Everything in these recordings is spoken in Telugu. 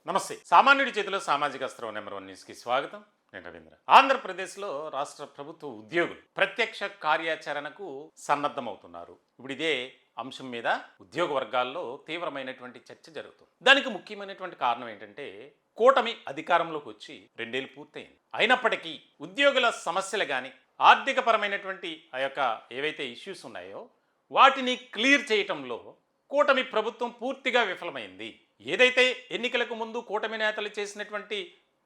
నమస్తే. సామాన్యుడి చేతిలో సామాజిక అస్త్రం నెంబర్ 1 న్యూస్కి స్వాగతం. నేను రవీంద్ర. ఆంధ్రప్రదేశ్లో రాష్ట్ర ప్రభుత్వ ఉద్యోగులు ప్రత్యక్ష కార్యాచరణకు సన్నద్ధమవుతున్నారు. ఇప్పుడు ఇదే అంశం మీద ఉద్యోగ వర్గాల్లో తీవ్రమైనటువంటి చర్చ జరుగుతుంది. దానికి ముఖ్యమైనటువంటి కారణం ఏంటంటే కూటమి అధికారంలోకి వచ్చి 2 ఏళ్ళు పూర్తయింది. అయినప్పటికీ ఉద్యోగుల సమస్యలు కానీ ఆర్థిక పరమైనటువంటి ఆ యొక్క ఏవైతే ఇష్యూస్ ఉన్నాయో వాటిని క్లియర్ చేయటంలో కూటమి ప్రభుత్వం పూర్తిగా విఫలమైంది. ఏదైతే ఎన్నికలకు ముందు కూటమి నేతలు చేసినటువంటి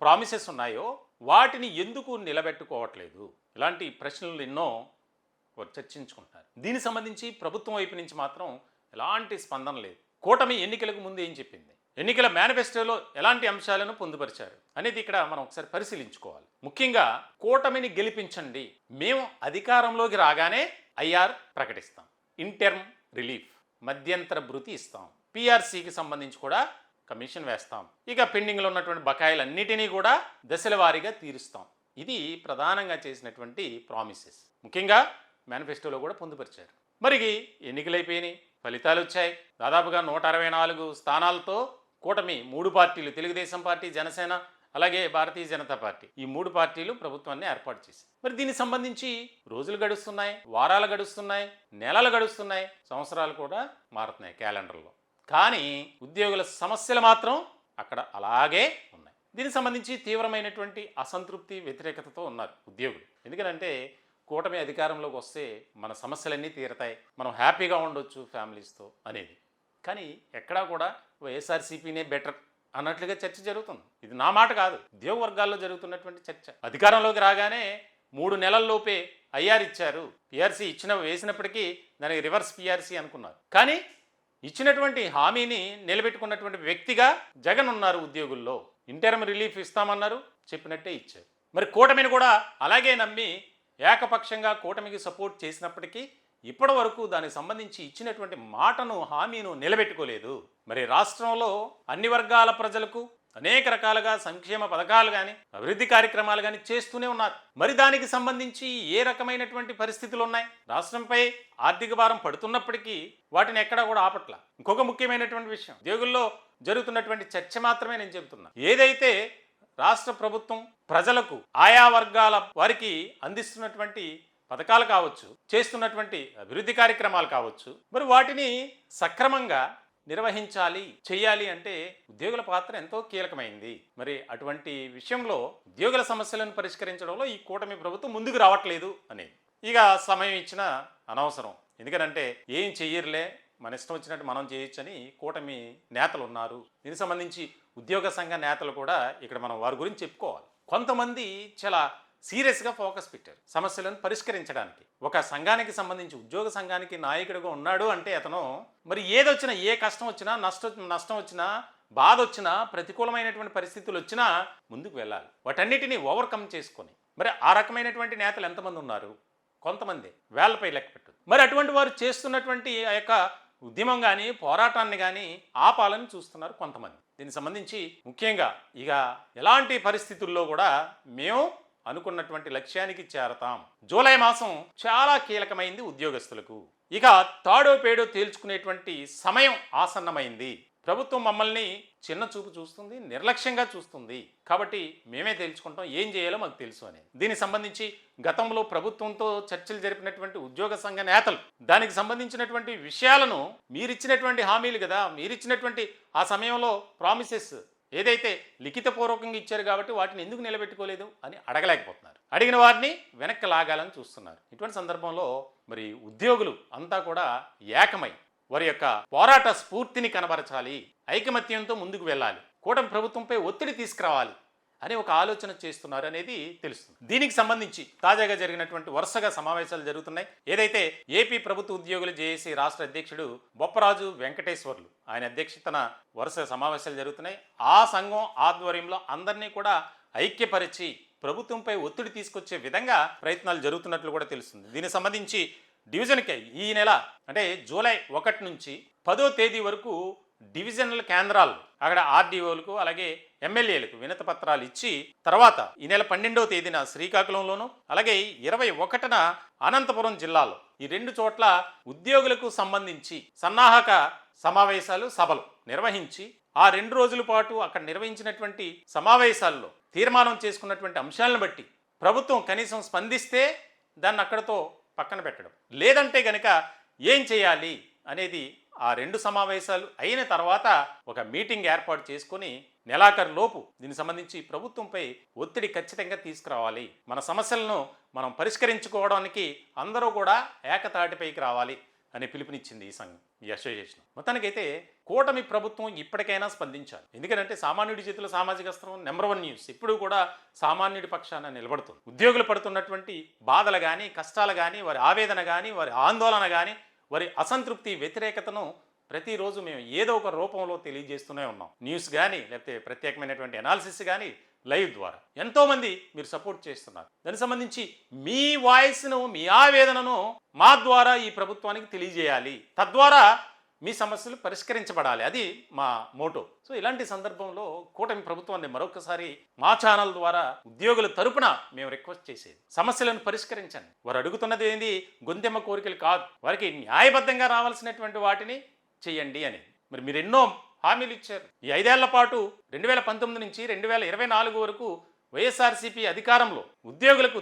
ప్రామిసెస్ ఉన్నాయో వాటిని ఎందుకు నిలబెట్టుకోవట్లేదు, ఇలాంటి ప్రశ్నలు ఎన్నో చర్చించుకుంటున్నారు. దీనికి సంబంధించి ప్రభుత్వం వైపు నుంచి మాత్రం ఎలాంటి స్పందన లేదు. కూటమి ఎన్నికలకు ముందు ఏం చెప్పింది, ఎన్నికల మేనిఫెస్టోలో ఎలాంటి అంశాలను పొందుపరిచారు అనేది ఇక్కడ మనం ఒకసారి పరిశీలించుకోవాలి. ముఖ్యంగా కూటమిని గెలిపించండి, మేము అధికారంలోకి రాగానే ఐఆర్ ప్రకటిస్తాం, ఇంటర్మ్ రిలీఫ్ మధ్యంతర భృతి ఇస్తాం, పిఆర్సీకి సంబంధించి కూడా కమిషన్ వేస్తాం, ఇక పెండింగ్లో ఉన్నటువంటి బకాయిలన్నిటినీ కూడా దశల వారీగా తీరుస్తాం. ఇది ప్రధానంగా చేసినటువంటి ప్రామిసెస్. ముఖ్యంగా మేనిఫెస్టోలో కూడా పొందుపరిచారు. మరి ఎన్నికలైపోయినాయి, ఫలితాలు వచ్చాయి. దాదాపుగా 164 స్థానాలతో కూటమి 3 పార్టీలు, తెలుగుదేశం పార్టీ, జనసేన అలాగే భారతీయ జనతా పార్టీ, ఈ 3 పార్టీలు ప్రభుత్వాన్ని ఏర్పాటు చేశాయి. మరి దీనికి సంబంధించి రోజులు గడుస్తున్నాయి, వారాలు గడుస్తున్నాయి, నెలలు గడుస్తున్నాయి, సంవత్సరాలు కూడా మారుతున్నాయి క్యాలెండర్లో. కానీ ఉద్యోగుల సమస్యలు మాత్రం అక్కడ అలాగే ఉన్నాయి. దీనికి సంబంధించి తీవ్రమైనటువంటి అసంతృప్తి, వ్యతిరేకతతో ఉన్నారు ఉద్యోగులు. ఎందుకంటే కూటమి అధికారంలోకి వస్తే మన సమస్యలన్నీ తీరతాయి, మనం హ్యాపీగా ఉండొచ్చు ఫ్యామిలీస్తో అనేది. కానీ ఎక్కడా కూడా వైఎస్ఆర్సీపీనే బెటర్ అన్నట్లుగా చర్చ జరుగుతుంది. ఇది నా మాట కాదు, ఉద్యోగ వర్గాల్లో జరుగుతున్నటువంటి చర్చ. అధికారంలోకి రాగానే 3 నెలల్లోపే ఐఆర్ ఇచ్చారు, పిఆర్సీ వేసినప్పటికీ దానికి రివర్స్ పిఆర్సీ అనుకున్నారు. కానీ ఇచ్చినటువంటి హామీని నిలబెట్టుకున్నటువంటి వ్యక్తిగా జగన్ ఉన్నారు. ఉద్యోగుల్లో ఇంటర్మ్ రిలీఫ్ ఇస్తామన్నారు, చెప్పినట్టే ఇచ్చారు. మరి కూటమిని కూడా అలాగే నమ్మి ఏకపక్షంగా కూటమికి సపోర్ట్ చేసినప్పటికీ ఇప్పటి వరకు దానికి సంబంధించి ఇచ్చినటువంటి మాటను, హామీను నిలబెట్టుకోలేదు. మరి రాష్ట్రంలో అన్ని వర్గాల ప్రజలకు అనేక రకాలుగా సంక్షేమ పథకాలు కానీ అభివృద్ధి కార్యక్రమాలు కానీ చేస్తూనే ఉన్నారు. మరి దానికి సంబంధించి ఏ రకమైనటువంటి పరిస్థితులు ఉన్నాయి, రాష్ట్రంపై ఆర్థిక భారం పడుతున్నప్పటికీ వాటిని ఎక్కడా కూడా ఆపట్ల. ఇంకొక ముఖ్యమైనటువంటి విషయం, ఉద్యోగుల్లో జరుగుతున్నటువంటి చర్చ మాత్రమే నేను చెబుతున్నా. ఏదైతే రాష్ట్ర ప్రభుత్వం ప్రజలకు ఆయా వర్గాల వారికి అందిస్తున్నటువంటి పథకాలు కావచ్చు, చేస్తున్నటువంటి అభివృద్ధి కార్యక్రమాలు కావచ్చు, మరి వాటిని సక్రమంగా నిర్వహించాలి, చేయాలి అంటే ఉద్యోగుల పాత్ర ఎంతో కీలకమైంది. మరి అటువంటి విషయంలో ఉద్యోగుల సమస్యలను పరిష్కరించడంలో ఈ కూటమి ప్రభుత్వం ముందుకు రావట్లేదు అనేది. ఇక సమయం ఇచ్చిన అనవసరం, ఎందుకంటే ఏం చెయ్యరులే, మన ఇష్టం వచ్చినట్టు మనం చేయొచ్చని కూటమి నేతలు ఉన్నారు. దీనికి సంబంధించి ఉద్యోగ సంఘ నేతలు కూడా ఇక్కడ మనం వారి గురించి చెప్పుకోవాలి. కొంతమంది చాలా సీరియస్గా ఫోకస్ పెట్టారు సమస్యలను పరిష్కరించడానికి. ఒక సంఘానికి సంబంధించి ఉద్యోగ సంఘానికి నాయకుడిగా ఉన్నాడు అంటే అతను మరి ఏదొచ్చినా, ఏ కష్టం వచ్చినా, నష్టం వచ్చినా, బాధ వచ్చినా, ప్రతికూలమైనటువంటి పరిస్థితులు వచ్చినా ముందుకు వెళ్ళాలి, వాటన్నిటినీ ఓవర్కమ్ చేసుకొని. మరి ఆ రకమైనటువంటి నేతలు ఎంతమంది ఉన్నారు? కొంతమంది, వేళ్లపై లెక్క పెట్టు. మరి అటువంటి వారు చేస్తున్నటువంటి ఆ యొక్క ఉద్యమం కానీ పోరాటాన్ని కానీ ఆపాలని చూస్తున్నారు కొంతమంది. దీనికి సంబంధించి ముఖ్యంగా ఇక ఎలాంటి పరిస్థితుల్లో కూడా మేము అనుకున్నటువంటి లక్ష్యానికి చేరతాం. జూలై మాసం చాలా కీలకమైంది ఉద్యోగస్తులకు. ఇక తాడో పేడో తేల్చుకునేటువంటి సమయం ఆసన్నమైంది. ప్రభుత్వం మమ్మల్ని చిన్న చూపు చూస్తుంది, నిర్లక్ష్యంగా చూస్తుంది, కాబట్టి మేమే తేల్చుకుంటాం, ఏం చేయాలో మాకు తెలుసు అని. దీనికి సంబంధించి గతంలో ప్రభుత్వంతో చర్చలు జరిపినటువంటి ఉద్యోగ సంఘ నేతలు దానికి సంబంధించినటువంటి విషయాలను, మీరిచ్చినటువంటి హామీలు కదా, మీరిచ్చినటువంటి ఆ సమయంలో ప్రామిసెస్ ఏదైతే లిఖితపూర్వకంగా ఇచ్చారు కాబట్టి వాటిని ఎందుకు నిలబెట్టుకోలేదు అని అడగలేకపోతున్నారు. అడిగిన వారిని వెనక్కి లాగాలని చూస్తున్నారు. ఇటువంటి సందర్భంలో మరి ఉద్యోగులు అంతా కూడా ఏకమై వారి యొక్క పోరాట స్ఫూర్తిని కనబరచాలి, ఐకమత్యంతో ముందుకు వెళ్ళాలి, కూటమి ప్రభుత్వంపై ఒత్తిడి తీసుకురావాలి అని ఒక ఆలోచన చేస్తున్నారు అనేది తెలుస్తుంది. దీనికి సంబంధించి తాజాగా జరిగినటువంటి వరుసగా సమావేశాలు జరుగుతున్నాయి. ఏదైతే ఏపీ ప్రభుత్వ ఉద్యోగుల జేఏసీ రాష్ట్ర అధ్యక్షుడు బొప్పరాజు వెంకటేశ్వర్లు ఆయన అధ్యక్షతన వరుస సమావేశాలు జరుగుతున్నాయి. ఆ సంఘం ఆధ్వర్యంలో అందరినీ కూడా ఐక్యపరిచి ప్రభుత్వంపై ఒత్తిడి తీసుకొచ్చే విధంగా ప్రయత్నాలు జరుగుతున్నట్లు కూడా తెలుస్తుంది. దీనికి సంబంధించి డివిజన్కి ఈ నెల అంటే జూలై 1 నుంచి 10వ తేదీ వరకు డివిజనల్ కేంద్రాలు అక్కడ ఆర్డీఓలకు అలాగే ఎమ్మెల్యేలకు వినతి పత్రాలు ఇచ్చి, తర్వాత ఈ నెల 12వ తేదీన శ్రీకాకుళంలోను అలాగే 21న అనంతపురం జిల్లాలో ఈ 2 చోట్ల ఉద్యోగులకు సంబంధించి సన్నాహక సమావేశాలు, సభలు నిర్వహించి ఆ 2 రోజుల పాటు అక్కడ నిర్వహించినటువంటి సమావేశాల్లో తీర్మానం చేసుకున్నటువంటి అంశాలను బట్టి ప్రభుత్వం కనీసం స్పందిస్తే దాన్ని అక్కడతో పక్కన పెట్టడం, లేదంటే గనక ఏం చేయాలి అనేది ఆ 2 సమావేశాలు అయిన తర్వాత ఒక మీటింగ్ ఏర్పాటు చేసుకొని నెలాఖరు లోపు దీనికి సంబంధించి ప్రభుత్వంపై ఒత్తిడి ఖచ్చితంగా తీసుకురావాలి. మన సమస్యలను మనం పరిష్కరించుకోవడానికి అందరూ కూడా ఏకతాటిపైకి రావాలి అని పిలుపునిచ్చింది ఈ సంఘం, ఈ అసోసియేషన్. మొత్తానికైతే కూటమి ప్రభుత్వం ఇప్పటికైనా స్పందించాలి. ఎందుకంటే సామాన్యుడి చేతిలో సామాజిక అస్త్రం నెంబర్ 1 న్యూస్ ఎప్పుడూ కూడా సామాన్యుడి పక్షాన నిలబడుతుంది. ఉద్యోగులు పడుతున్నటువంటి బాధలు కానీ, కష్టాలు కానీ, వారి ఆవేదన కానీ, వారి ఆందోళన కానీ, వారి అసంతృప్తి, వ్యతిరేకతను ప్రతిరోజు మేము ఏదో ఒక రూపంలో తెలియజేస్తూనే ఉన్నాం. న్యూస్ కానీ, లేకపోతే ప్రత్యేకమైనటువంటి అనాలిసిస్ కానీ, లైవ్ ద్వారా ఎంతోమంది మీరు సపోర్ట్ చేస్తున్నారు. దానికి సంబంధించి మీ వాయిస్ను, మీ ఆవేదనను మా ద్వారా ఈ ప్రభుత్వానికి తెలియజేయాలి. తద్వారా మీ సమస్యలు పరిష్కరించబడాలి. అది మా మోటో. సో ఇలాంటి సందర్భంలో కూటమి ప్రభుత్వాన్ని మరొకసారి మా ఛానల్ ద్వారా ఉద్యోగుల తరపున మేము రిక్వెస్ట్ చేసేది, సమస్యలను పరిష్కరించండి. వారు అడుగుతున్నది ఏంది, గొంతెమ్మ కోరికలు కాదు, వారికి న్యాయబద్ధంగా రావాల్సినటువంటి వాటిని చేయండి అని. మరి మీరు ఎన్నో హామీలు ఇచ్చారు. ఈ 5 ఏళ్ల పాటు 2019 నుంచి 2024 వరకు వైఎస్ఆర్సీపీ అధికారంలో ఉద్యోగులకు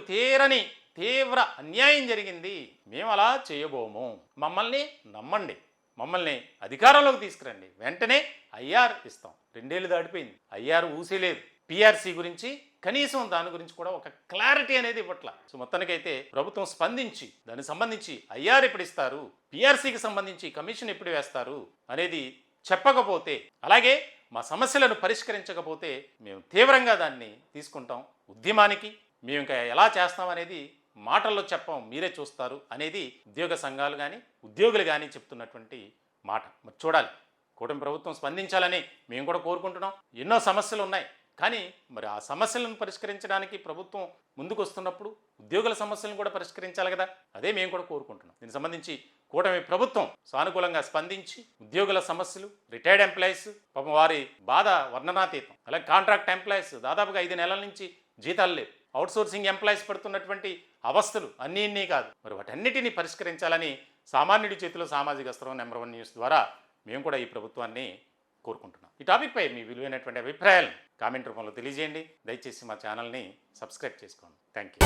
తీవ్ర అన్యాయం జరిగింది. మేము అలా చేయబోము. మమ్మల్ని నమ్మండి, మమ్మల్ని అధికారంలోకి తీసుకురండి, వెంటనే ఐఆర్ ఇస్తాం. 2 ఏళ్ళు దాటిపోయింది, ఐఆర్ ఊసేలేదు. పిఆర్సీ గురించి కనీసం దాని గురించి కూడా ఒక క్లారిటీ అనేది ఇవ్వట్ల. సో మొత్తానికైతే ప్రభుత్వం స్పందించి దానికి సంబంధించి ఐఆర్ ఎప్పుడు ఇస్తారు, పిఆర్సీకి సంబంధించి కమిషన్ ఎప్పుడు వేస్తారు అనేది చెప్పకపోతే, అలాగే మా సమస్యలను పరిష్కరించకపోతే మేము తీవ్రంగా దాన్ని తీసుకుంటాం. ఉద్యమానికి మేము ఇంకా ఎలా చేస్తామనేది మాటల్లో చెప్పం, మీరే చూస్తారు అనేది ఉద్యోగ సంఘాలు కానీ, ఉద్యోగులు కానీ చెప్తున్నటువంటి మాట. మరి చూడాలి, కూటమి ప్రభుత్వం స్పందించాలని మేము కూడా కోరుకుంటున్నాం. ఎన్నో సమస్యలు ఉన్నాయి, కానీ మరి ఆ సమస్యలను పరిష్కరించడానికి ప్రభుత్వం ముందుకు వస్తున్నప్పుడు ఉద్యోగుల సమస్యలను కూడా పరిష్కరించాలి కదా, అదే మేము కూడా కోరుకుంటున్నాం. దీనికి సంబంధించి కూటమి ప్రభుత్వం సానుకూలంగా స్పందించి ఉద్యోగుల సమస్యలు, రిటైర్డ్ ఎంప్లాయీస్ పాపం వారి బాధ వర్ణనాతీతం, అలాగే కాంట్రాక్ట్ ఎంప్లాయీస్ దాదాపుగా 5 నెలల నుంచి జీతాలు లేవు, అవుట్సోర్సింగ్ ఎంప్లాయీస్ పడుతున్నటువంటి అవస్థలు అన్నీ కాదు, మరి వాటన్నిటినీ పరిష్కరించాలని సామాన్యుడి చేతిలో సామాజిక అస్త్రం నెంబర్ 1 న్యూస్ ద్వారా మేము కూడా ఈ ప్రభుత్వాన్ని కోరుకుంటున్నాం. ఈ టాపిక్పై మీ విలువైనటువంటి అభిప్రాయాలను కామెంట్ రూపంలో తెలియజేయండి. దయచేసి మా ఛానల్ని సబ్స్క్రైబ్ చేసుకోండి. Thank you.